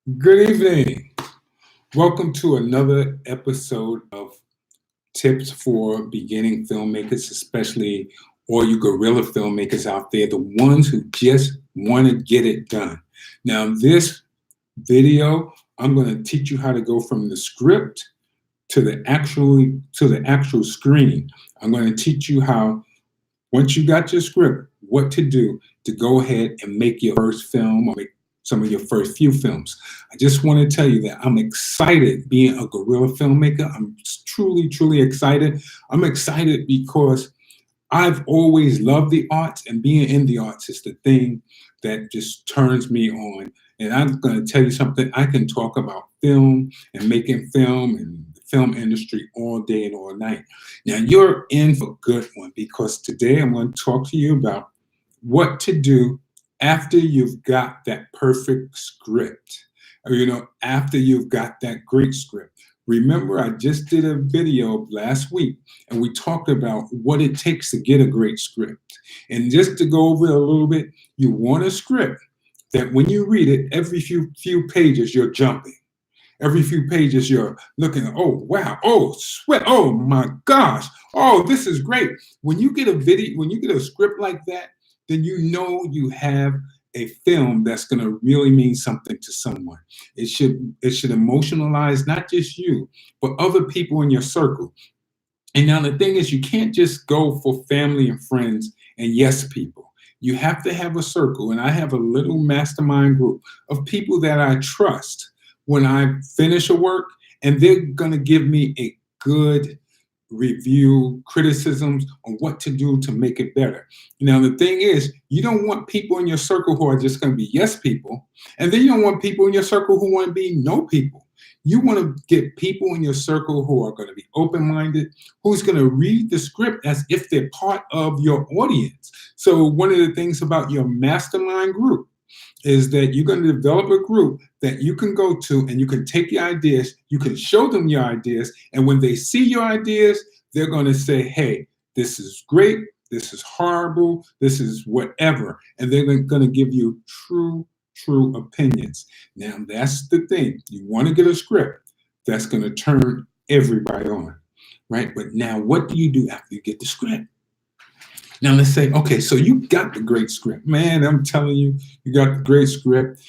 Good evening. Welcome to another episode of Tips for Beginning Filmmakers, especially all you guerrilla filmmakers out there, the ones who just want to get it done. Now, this video, I'm going to teach you how to go from the script to the actual screen. I'm going to teach you how, once you got your script, what to do to go ahead and make your first film or make some of your first few films. I just want to tell you that I'm excited being a guerrilla filmmaker. I'm truly, truly excited. I'm excited because I've always loved the arts, and being in the arts is the thing that just turns me on. And I'm going to tell you something. I can talk about film and making film and the film industry all day and all night. Now, you're in for a good one because today I'm going to talk to you about what to do after you've got that perfect script, or after you've got that great script. Remember, I just did a video last week and we talked about what it takes to get a great script. And just to go over it a little bit, you want a script that when you read it, every few pages you're jumping. Every few pages you're looking, oh wow, oh sweat, oh my gosh, oh this is great. When you get a script like that, then you know you have a film that's going to really mean something to someone. It should emotionalize not just you, but other people in your circle. And now the thing is, you can't just go for family and friends and yes people. You have to have a circle, and I have a little mastermind group of people that I trust when I finish a work, and they're going to give me a good review, criticisms on what to do to make it better. Now, the thing is, you don't want people in your circle who are just going to be yes people, and then you don't want people in your circle who want to be no people. You want to get people in your circle who are going to be open-minded, who's going to read the script as if they're part of your audience. So one of the things about your mastermind group is that you're going to develop a group that you can go to and you can take your ideas, you can show them your ideas, and when they see your ideas, they're going to say, hey, this is great, this is horrible, this is whatever, and they're going to give you true opinions. Now, that's the thing. You want to get a script that's going to turn everybody on, right? But now, what do you do after you get the script? Now let's say, okay, so you got the great script. Man, I'm telling you, you got the great script.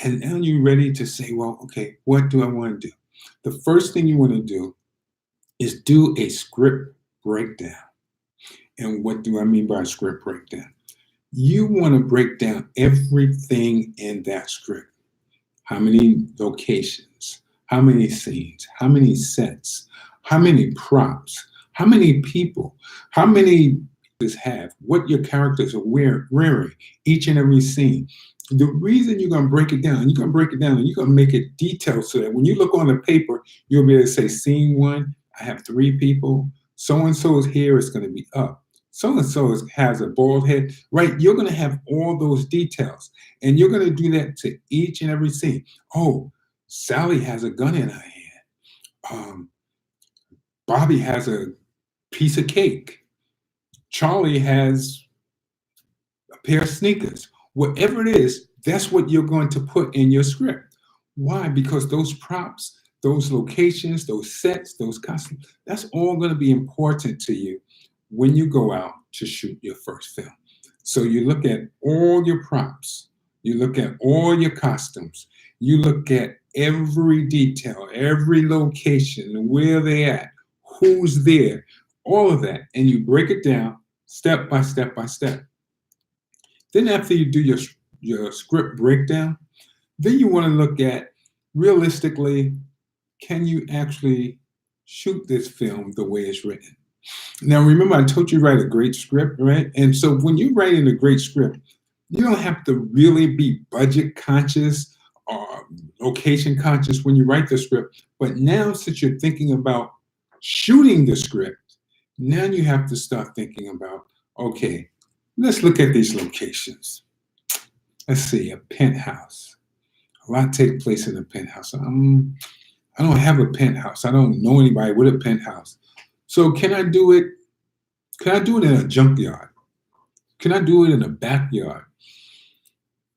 And now you're ready to say, well, okay, what do I want to do? The first thing you want to do is do a script breakdown. And what do I mean by a script breakdown? You want to break down everything in that script. How many locations? How many scenes? How many sets? How many props? How many people? How many have, what your characters are wearing each and every scene. The reason you're going to break it down, and you're going to make it detailed so that when you look on the paper, you'll be able to say, scene one, I have 3 people. So-and-so's hair is going to be up. So-and-so has a bald head, right? You're going to have all those details, and you're going to do that to each and every scene. Oh, Sally has a gun in her hand. Bobby has a piece of cake. Charlie has a pair of sneakers. Whatever it is, that's what you're going to put in your script. Why? Because those props, those locations, those sets, those costumes, that's all going to be important to you when you go out to shoot your first film. So you look at all your props, you look at all your costumes, you look at every detail, every location, where they at, who's there, all of that, and you break it down step by step by step. Then after you do your script breakdown, then you want to look at, realistically, can you actually shoot this film the way it's written? Now, remember, I told you write a great script, right? And so when you're writing a great script, you don't have to really be budget conscious or location conscious when you write the script. But now, since you're thinking about shooting the script, now you have to start thinking about, okay, let's look at these locations. Let's see, a penthouse. A lot take place in a penthouse. I don't have a penthouse. I don't know anybody with a penthouse. So can I do it? Can I do it in a junkyard? Can I do it in a backyard?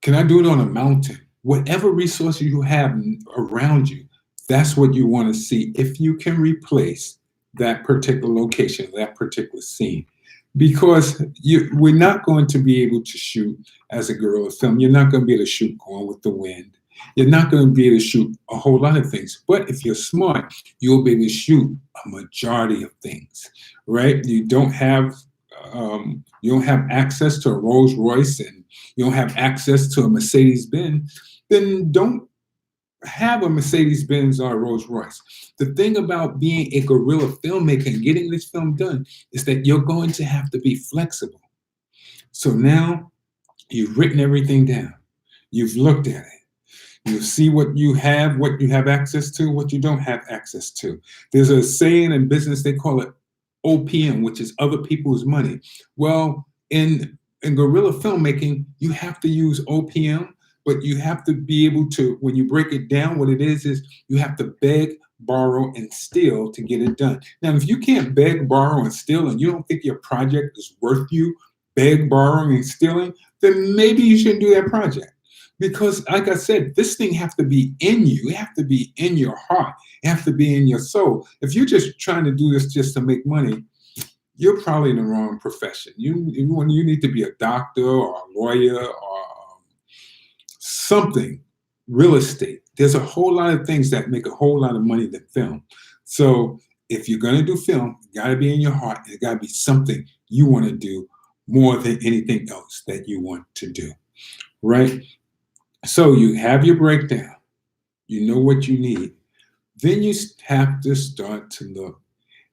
Can I do it on a mountain? whatever resources you have around you, that's what you want to see if you can replace that particular location, that particular scene. Because we're not going to be able to shoot as a guerrilla film. You're not going to be able to shoot Gone with the Wind. You're not going to be able to shoot a whole lot of things. But if you're smart, you'll be able to shoot a majority of things, right? You don't have access to a Rolls Royce and you don't have access to a Mercedes Benz, then don't have a Mercedes Benz or a Rolls Royce. The thing about being a guerrilla filmmaker and getting this film done is that you're going to have to be flexible. So now you've written everything down. You've looked at it. You see what you have access to, what you don't have access to. There's a saying in business, they call it OPM, which is other people's money. Well, in guerrilla filmmaking, you have to use OPM, but you have to be able to, when you break it down, what it is you have to beg, borrow, and steal to get it done. Now, if you can't beg, borrow, and steal, and you don't think your project is worth you beg, borrowing, and stealing, then maybe you shouldn't do that project. Because, like I said, this thing has to be in you. It has to be in your heart. It has to be in your soul. If you're just trying to do this just to make money, you're probably in the wrong profession. You need to be a doctor or a lawyer or something, real estate. There's a whole lot of things that make a whole lot of money than film. So if you're going to do film, it got to be in your heart. It got to be something you want to do more than anything else that you want to do, right? So you have your breakdown. You know what you need. Then you have to start to look.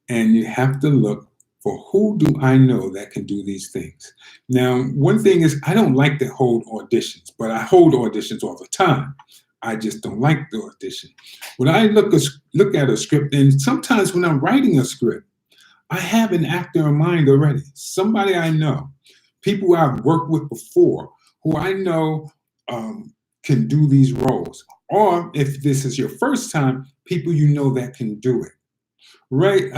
And you have to look for who do I know that can do these things. Now, one thing is I don't like to hold auditions, but I hold auditions all the time. I just don't like the audition. When I look at a script, and sometimes when I'm writing a script, I have an actor in mind already, somebody I know, people I've worked with before who I know can do these roles. Or if this is your first time, people you know that can do it, right?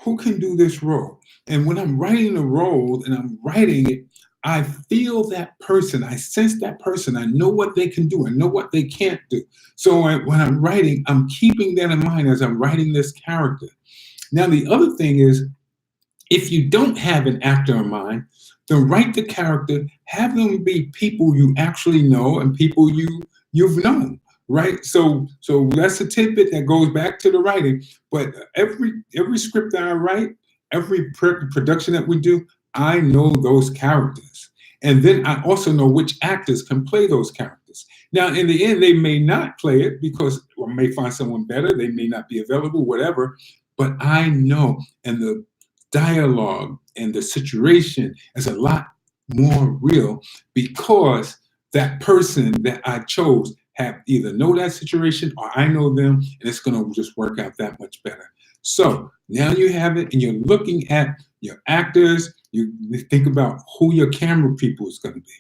Who can do this role? And when I'm writing the role and I'm writing it, I feel that person, I sense that person, I know what they can do, I know what they can't do. So when I'm writing, I'm keeping that in mind as I'm writing this character. Now, the other thing is, if you don't have an actor in mind, then write the character, have them be people you actually know and people you've known, right? So that's a tidbit that goes back to the writing. But every script that I write, every production that we do, I know those characters. And then I also know which actors can play those characters. Now, in the end, they may not play it because I may find someone better. They may not be available, whatever. But I know, and the dialogue and the situation is a lot more real because that person that I chose have either know that situation or I know them, and it's going to just work out that much better. So now you have it, and you're looking at your actors. You think about who your camera people is going to be.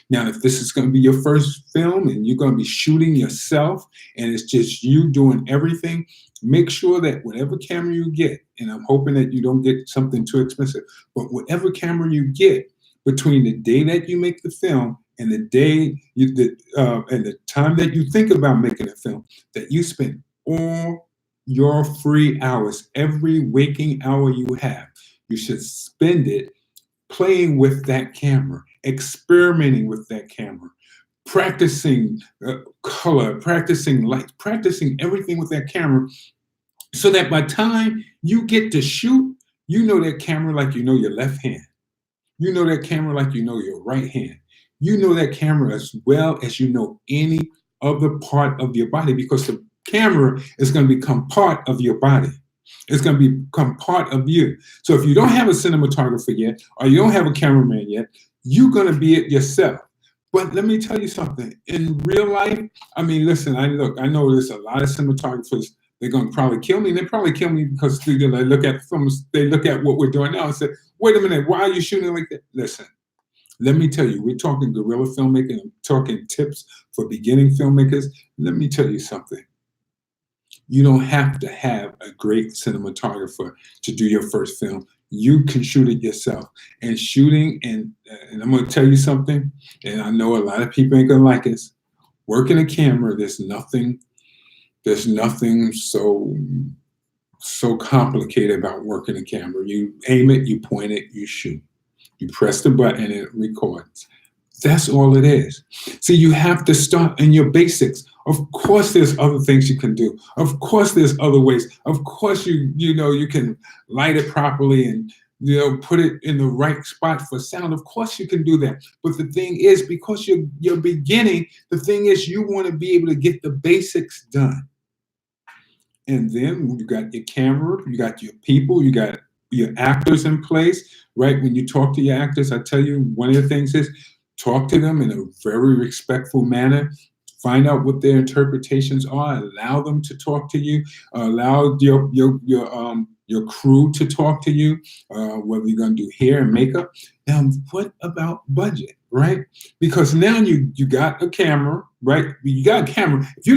Now, if this is going to be your first film and you're going to be shooting yourself and it's just you doing everything, make sure that whatever camera you get, and I'm hoping that you don't get something too expensive, but whatever camera you get, between the day that you make the film and the day and the time that you think about making a film, that you spend all your free hours, every waking hour you have, you should spend it playing with that camera, experimenting with that camera, practicing color, practicing light, practicing everything with that camera, so that by the time you get to shoot, you know that camera like you know your left hand. You know that camera like you know your right hand. You know that camera as well as you know any other part of your body, because the camera is going to become part of your body. It's going to become part of you. So if you don't have a cinematographer yet, or you don't have a cameraman yet, you're going to be it yourself. But let me tell you something. In real life, I mean, listen, I know there's a lot of cinematographers. They're going to probably kill me. And they probably kill me because they look at films, they look at what we're doing now and say, wait a minute, why are you shooting like that? Listen, let me tell you, we're talking guerrilla filmmaking, I'm talking tips for beginning filmmakers. Let me tell you something. You don't have to have a great cinematographer to do your first film. You can shoot it yourself. And shooting, and I'm going to tell you something, and I know a lot of people ain't going to like this. Working a camera, there's nothing so complicated about working a camera. You aim it, you point it, you shoot. You press the button and it records. That's all it is. See, you have to start in your basics. Of course, there's other things you can do. Of course, there's other ways. Of course, you can light it properly and put it in the right spot for sound. Of course, you can do that. But the thing is, because you're beginning, the thing is you want to be able to get the basics done. And then you got your camera, you got your people, you got your actors in place, right? When you talk to your actors, I tell you, one of the things is talk to them in a very respectful manner. Find out what their interpretations are. Allow them to talk to you. Allow your crew to talk to you. Whether you're going to do hair and makeup. Now, what about budget, right? Because now you got a camera, right? You got a camera. If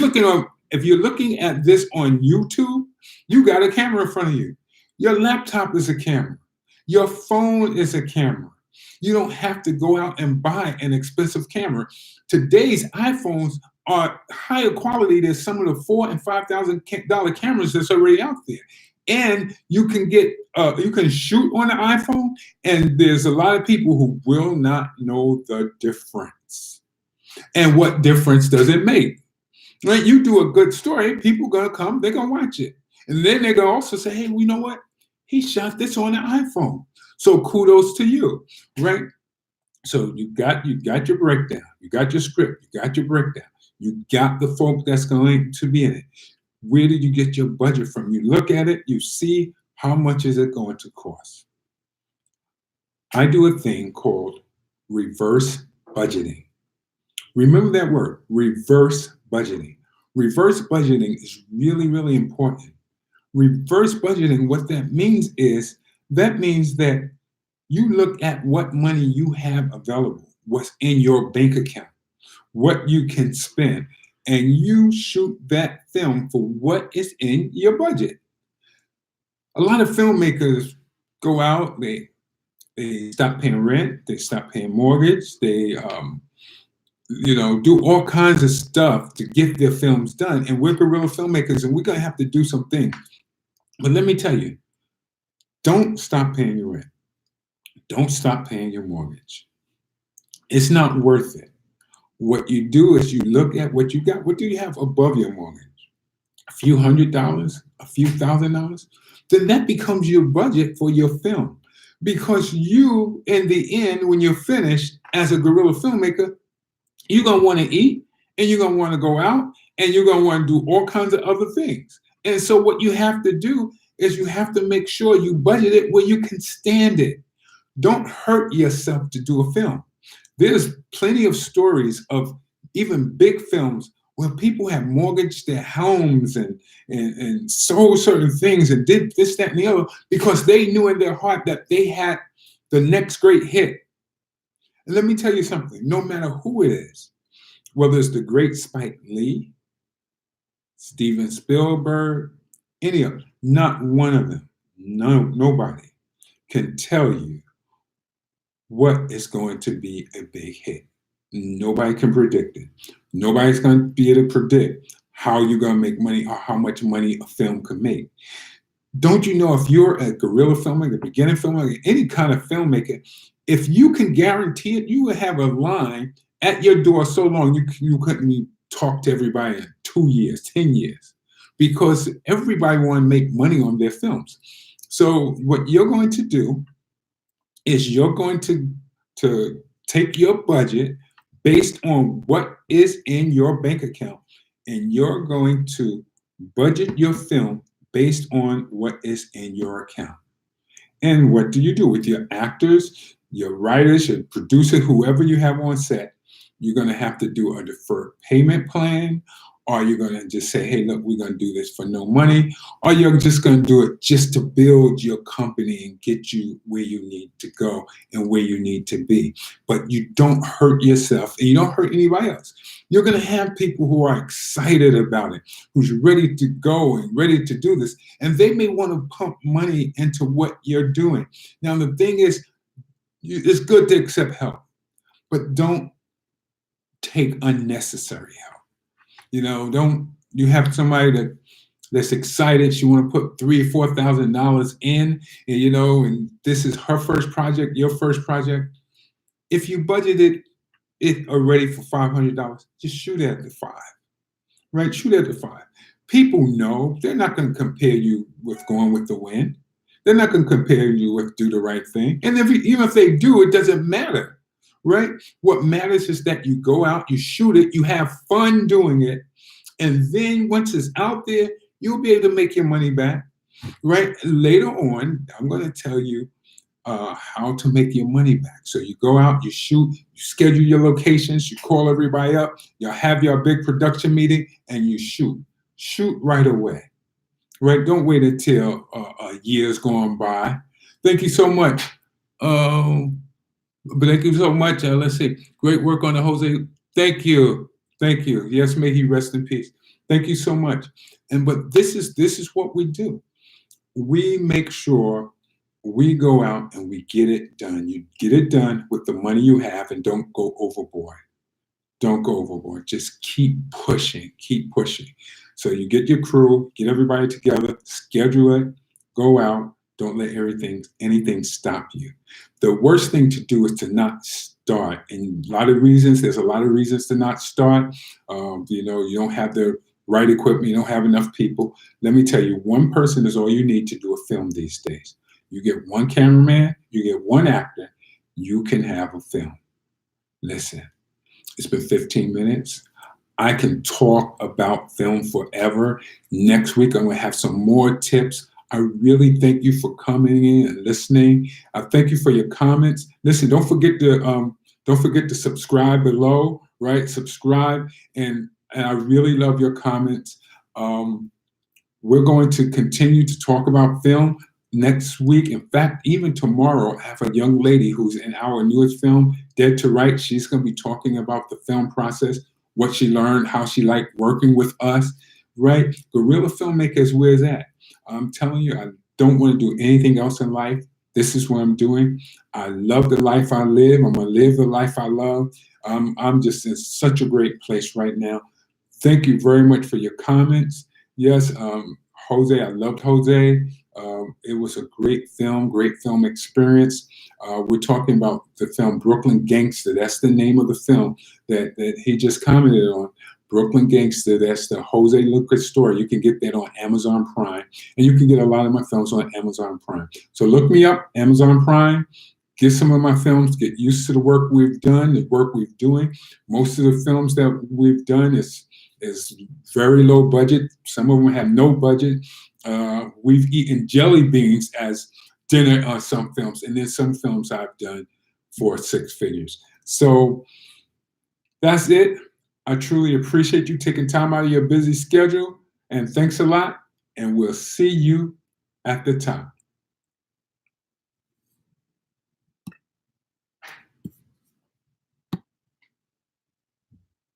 you're looking at this on YouTube, you got a camera in front of you. Your laptop is a camera. Your phone is a camera. You don't have to go out and buy an expensive camera. Today's iPhones are higher quality than some of the $4,000 and $5,000 cameras that's already out there. And you can shoot on the iPhone, and there's a lot of people who will not know the difference. And what difference does it make? Right? You do a good story, people gonna come, they're gonna watch it. And then they're gonna also say, hey, you know what? He shot this on the iPhone. So kudos to you, right? So you got your breakdown, you got your script, you got your breakdown, you got the folk that's going to be in it. Where did you get your budget from? You look at it, you see how much is it going to cost. I do a thing called reverse budgeting. Remember that word, reverse budgeting. Reverse budgeting is really, really important. Reverse budgeting, what that means that you look at what money you have available, what's in your bank account, what you can spend, and you shoot that film for what is in your budget. A lot of filmmakers go out, they stop paying rent, they stop paying mortgage, they do all kinds of stuff to get their films done. And we're guerrilla filmmakers, and we're gonna have to do some things. But let me tell you, don't stop paying your rent. Don't stop paying your mortgage. It's not worth it. What you do is you look at what you got. What do you have above your mortgage? A few $100s, a few $1,000s? Then that becomes your budget for your film. Because you, in the end, when you're finished as a guerrilla filmmaker, you're going to want to eat, and you're going to want to go out, and you're going to want to do all kinds of other things. And so what you have to do is you have to make sure you budget it where you can stand it. Don't hurt yourself to do a film. There's plenty of stories of even big films where people have mortgaged their homes and sold certain things and did this, that, and the other because they knew in their heart that they had the next great hit. And let me tell you something, no matter who it is, whether it's the great Spike Lee, Steven Spielberg, any of them, not one of them, nobody can tell you what is going to be a big hit. Nobody can predict it. Nobody's going to be able to predict how you're going to make money or how much money a film could make. Don't you know, if you're a guerrilla filmmaker, a beginning filmmaker, any kind of filmmaker, if you can guarantee it, you will have a line at your door so long you couldn't even talk to everybody in 2 years, 10 years, because everybody want to make money on their films. So what you're going to do is you're going to take your budget based on what is in your bank account, and you're going to budget your film based on what is in your account. And what do you do with your actors, your writers, your producer, whoever you have on set? You're going to have to do a deferred payment plan, or you're going to just say, hey, look, we're going to do this for no money, or you're just going to do it just to build your company and get you where you need to go and where you need to be. But you don't hurt yourself, and you don't hurt anybody else. You're going to have people who are excited about it, who's ready to go and ready to do this, and they may want to pump money into what you're doing. Now, the thing is, it's good to accept help, but don't take unnecessary help. Don't you have somebody that's excited? She want to put $3,000 or $4,000 in, and this is her first project, your first project. If you budgeted it already for $500, just shoot at the five, right? Shoot at the five. People know they're not going to compare you with going with the wind. They're not going to compare you with do the right thing. And even if they do, it doesn't matter, right? What matters is that you go out, you shoot it, you have fun doing it, and then once it's out there, you'll be able to make your money back, right? Later on, I'm going to tell you how to make your money back. So you go out, you shoot, you schedule your locations, you call everybody up, you'll have your big production meeting, and you shoot. Shoot right away, right? Don't wait until a year's gone by. Thank you so much. Thank you so much. Let's see. Great work on the Jose. Thank you. Thank you. Yes, may he rest in peace. Thank you so much. But this is what we do. We make sure we go out and we get it done. You get it done with the money you have, and don't go overboard. Don't go overboard. Just keep pushing. Keep pushing. So you get your crew, get everybody together, schedule it, go out. Don't let anything stop you. The worst thing to do is to not start. And there's a lot of reasons to not start. You don't have the right equipment, you don't have enough people. Let me tell you, one person is all you need to do a film these days. You get one cameraman, you get one actor, you can have a film. Listen, it's been 15 minutes. I can talk about film forever. Next week, I'm going to have some more tips. I really thank you for coming in and listening. I thank you for your comments. Listen, don't forget to subscribe below, right? Subscribe, and I really love your comments. We're going to continue to talk about film next week. In fact, even tomorrow, I have a young lady who's in our newest film, Dead to Right. She's going to be talking about the film process, what she learned, how she liked working with us, right? Guerrilla Filmmakers, where's that? I'm telling you, I don't want to do anything else in life. This is what I'm doing. I love the life I live. I'm going to live the life I love. I'm just in such a great place right now. Thank you very much for your comments. Yes, Jose, I loved Jose. It was a great film experience. We're talking about the film Brooklyn Gangster. That's the name of the film that he just commented on. Brooklyn Gangster, that's the Jose Lucas story. You can get that on Amazon Prime. And you can get a lot of my films on Amazon Prime. So look me up, Amazon Prime. Get some of my films, get used to the work we've done, the work we're doing. Most of the films that we've done is very low budget. Some of them have no budget. We've eaten jelly beans as dinner on some films, and then some films I've done for 6 figures. So that's it. I truly appreciate you taking time out of your busy schedule, and thanks a lot, and we'll see you at the top.